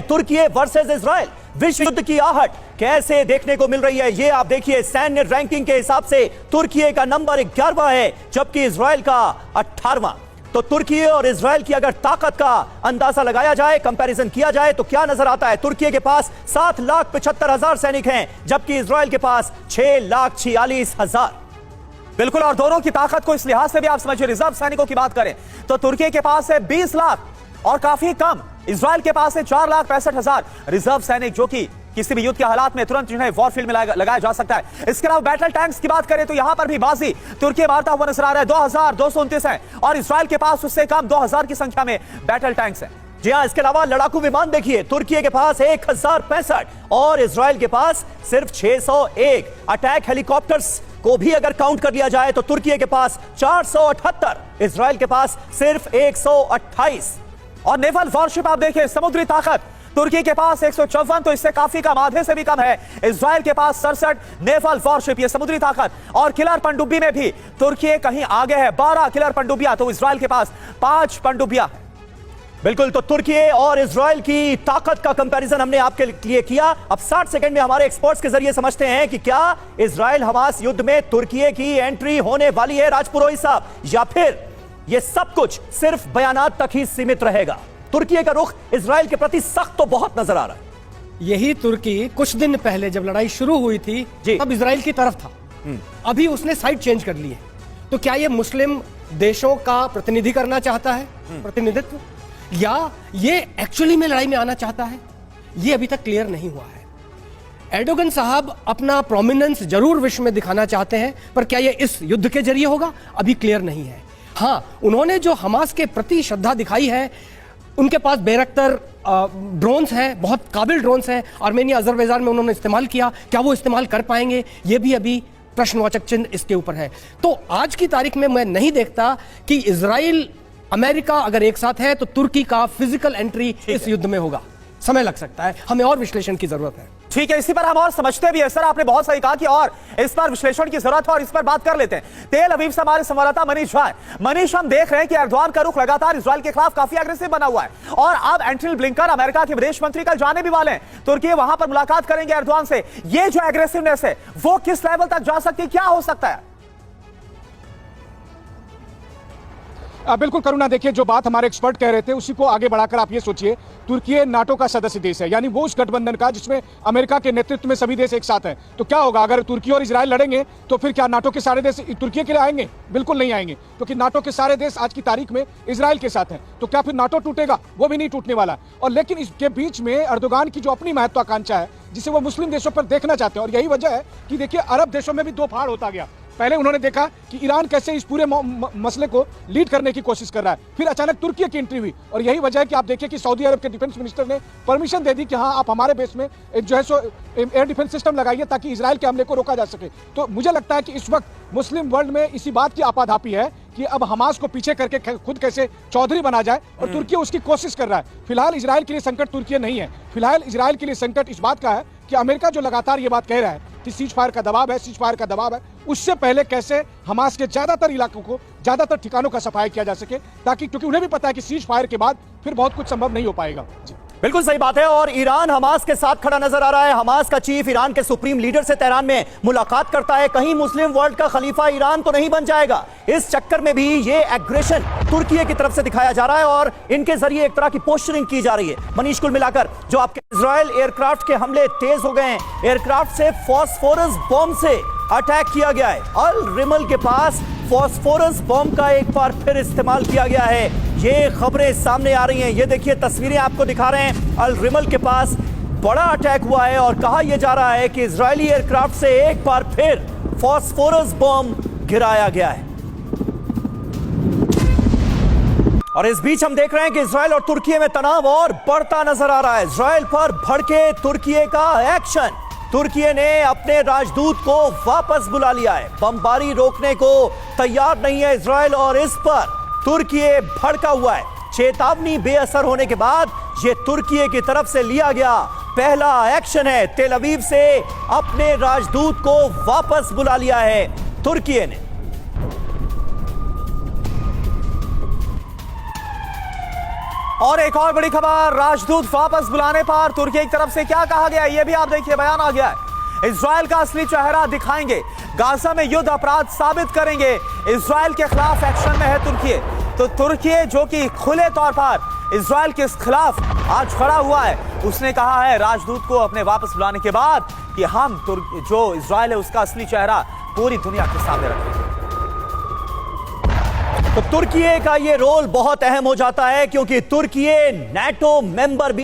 तुर्की versus Israel, विश्व युद्ध की आहट कैसे देखने को मिल रही है ये आप देखिए। सैन्य रैंकिंग के हिसाब से तुर्की का नंबर 11वां है जबकि इजराइल का 18वां। तो तुर्की और इजराइल की अगर ताकत का अंदाजा लगाया जाए, कंपैरिजन किया जाए तो क्या नजर आता है? तुर्की के पास 7,75,000 सैनिक हैं जबकि इजराइल के पास 6,46,000। बिल्कुल, और दोनों की ताकत को इस लिहाज से भी आप समझिए, रिजर्व सैनिकों की बात करें तो तुर्की के पास है 20 लाख और काफी कम, इजराइल के पास है 4,65,000 रिजर्व सैनिक, जो कि किसी भी युद्ध के हालात में तुरंत जिन्हें वॉर फील्ड में लगाया जा सकता है। इसके अलावा बैटल टैंक्स की बात करें तो यहां पर भी बाजी तुर्की मारता हुआ नजर आ रहा है। 2,229 है और इजराइल के पास उससे कम 2,000 की संख्या में बैटल टैंक्स है। जी हां, इसके अलावा लड़ाकू विमान देखिए, तुर्की के पास 1,065 और इजराइल के पास सिर्फ 601। अटैक हेलीकॉप्टर्स को भी अगर काउंट कर लिया जाए तो तुर्की के पास 478, इजराइल के पास सिर्फ 128। और नेवल वॉरशिप आप देखिए, समुद्री ताकत तुर्की के पास 154, तो इससे काफी कम, आधे से भी कम है। इजराइल के पास 67 नेवल वॉरशिप, ये समुद्री ताकत। और किलर पनडुब्बी में भी तुर्की कहीं आगे है, 12 किलर पनडुब्बियां, तो इजराइल के पास 5 पनडुब्बियां हैं। बिल्कुल, तो तुर्की और इजराइल की ताकत का कंपैरिजन हमने आपके लिए किया। अब 60 सेकंड में हमारे एक्सपर्ट्स के जरिए समझते हैं कि क्या इजराइल हमास युद्ध में तुर्की की एंट्री होने वाली है राजपुरोहित साहब, या फिर यह सब कुछ सिर्फ बयानात तक ही सीमित रहेगा? तुर्की का रुख इजराइल के प्रति सख्त तो बहुत नजर आ रहा है। यही तुर्की कुछ दिन पहले जब लड़ाई शुरू हुई थी तब इजराइल की तरफ था, अभी उसने साइड चेंज कर ली है। तो क्या यह मुस्लिम देशों का प्रतिनिधि करना चाहता है, प्रतिनिधित्व, या ये एक्चुअली में लड़ाई में आना चाहता है? ये अभी तक क्लियर नहीं हुआ है। एर्डोगन साहब अपना प्रोमिनेंस जरूर विश्व में दिखाना चाहते हैं, पर क्या यह इस युद्ध के जरिए होगा, अभी क्लियर नहीं है। हां, उन्होंने जो हमास के प्रति श्रद्धा दिखाई है, उनके पास बैरक्टर ड्रोन्स हैं, बहुत काबिल ड्रोन्स हैं, आर्मेनिया अजरबैजान में उन्होंने इस्तेमाल किया, क्या वो इस्तेमाल कर पाएंगे, ये भी अभी प्रश्नवाचक चिन्ह इसके ऊपर है। तो आज की तारीख में मैं नहीं देखता कि इजराइल अमेरिका अगर एक साथ है तो तुर्की का फिजिकल एंट्री इस युद्ध में होगा। समय लग सकता है, हमें और विश्लेषण की जरूरत है। ठीक है, इसी पर हम और समझते भी है। सर, आपने बहुत सही कहा कि और इस पर विश्लेषण की जरूरत है और इस पर बात कर लेते हैं। तेल अवीव से हमारे संवाददाता मनीष झा। मनीष, हम देख रहे हैं कि एर्दोआन का रुख लगातार इजराइल के खिलाफ काफी एग्रेसिव बना हुआ है और अब एंटनी ब्लिंकन, अमेरिका के विदेश मंत्री, कल जाने भी वाले हैं तुर्की, वहां पर मुलाकात करेंगे एर्दोआन से। ये जो एग्रेसिवनेस है वो किस लेवल तक जा सकती है, क्या हो सकता है? बिल्कुल करुणा, देखिए जो बात हमारे एक्सपर्ट कह रहे थे उसी को आगे बढ़ाकर आप ये सोचिए, तुर्की नाटो का सदस्य देश है, यानी वो उस गठबंधन का जिसमें अमेरिका के नेतृत्व में सभी देश एक साथ हैं। तो क्या होगा अगर तुर्की और इजराइल लड़ेंगे, तो फिर क्या नाटो के सारे देश तुर्की के लिए आएंगे? बिल्कुल नहीं आएंगे, क्योंकि नाटो के सारे देश आज की तारीख में इजराइल के साथ हैं। तो क्या फिर नाटो टूटेगा? वो भी नहीं टूटने वाला। और लेकिन इसके बीच में एर्दोगान की जो अपनी महत्वाकांक्षा है, जिसे वो मुस्लिम देशों पर देखना चाहते हैं, और यही वजह है कि देखिए अरब देशों में भी दो फाड़ होता गया। पहले उन्होंने देखा कि ईरान कैसे इस पूरे मसले को लीड करने की कोशिश कर रहा है, फिर अचानक तुर्की की एंट्री हुई, और यही वजह है कि आप देखिए कि सऊदी अरब के डिफेंस मिनिस्टर ने परमिशन दे दी कि हाँ, आप हमारे बेस में जो है सो एयर डिफेंस सिस्टम लगाइए ताकि इजराइल के हमले को रोका जा सके। तो मुझे लगता है कि इस वक्त मुस्लिम वर्ल्ड में इसी बात की आपाधापी है कि अब हमास को पीछे करके खुद कैसे चौधरी बना जाए, और तुर्की उसकी कोशिश कर रहा है। फिलहाल इजराइल के लिए संकट तुर्की नहीं है, फिलहाल इजराइल के लिए संकट इस बात का है कि अमेरिका जो लगातार ये बात कह रहा है कि सीज फायर का दबाव है, सीज फायर का दबाव है, उससे पहले कैसे हमास के ज्यादातर इलाकों को, ज्यादातर ठिकानों का सफाई किया जा सके, ताकि, क्योंकि उन्हें भी पता है कि सीज फायर के बाद फिर बहुत कुछ संभव नहीं हो पाएगा। जी बिल्कुल सही बात है, और ईरान हमास के साथ खड़ा नजर आ रहा है। हमास का चीफ ईरान के सुप्रीम लीडर से तेहरान में मुलाकात करता है। कहीं मुस्लिम वर्ल्ड का खलीफा ईरान तो नहीं बन जाएगा? इस चक्कर में भी ये एग्रेशन तुर्की की तरफ से दिखाया जा रहा है और इनके जरिए एक तरह की पोस्टरिंग की जा रही है। मनीष, कुल मिलाकर जो आपके इजराइल एयरक्राफ्ट के हमले तेज हो गए हैं, एयरक्राफ्ट से फॉस्फोरस बॉम्ब से अटैक किया गया है। अल रिमल के पास फॉस्फोरस बॉम्ब का एक बार फिर इस्तेमाल किया गया है, ये खबरें सामने आ रही हैं। ये देखिए तस्वीरें आपको दिखा रहे हैं, अल रिमल के पास बड़ा अटैक हुआ है और कहा यह जा रहा है कि इजरायली एयरक्राफ्ट से एक बार फिर फॉस्फोरस बॉम्ब गिराया गया है। और इस बीच हम देख रहे हैं कि इजराइल और तुर्की में तनाव और बढ़ता नजर आ रहा है। इजराइल पर भड़के तुर्की का एक्शन, तुर्की ने अपने राजदूत को वापस बुला लिया है। बमबारी रोकने को तैयार नहीं है इजराइल और इस पर तुर्की भड़का हुआ है। चेतावनी बेअसर होने के बाद यह तुर्की की तरफ से लिया गया पहला एक्शन है। तेल अवीव से अपने राजदूत को वापस बुला लिया है तुर्की ने। और एक और बड़ी खबर, राजदूत वापस बुलाने पर तुर्की की तरफ से क्या कहा गया, यह भी आप देखिए, बयान आ गया है। इजराइल का असली चेहरा दिखाएंगे, गाजा में युद्ध अपराध साबित करेंगे, इजराइल के खिलाफ एक्शन में है तुर्की। तो तुर्की जो कि खुले तौर पर इजराइल के खिलाफ आज खड़ा हुआ है, उसने कहा है राजदूत को अपने वापस बुलाने के बाद कि हम जो इजराइल है उसका असली चेहरा पूरी दुनिया के सामने रखेंगे। तो तुर्की का ये रोल बहुत अहम हो जाता है क्योंकि तुर्की NATO मेंबर भी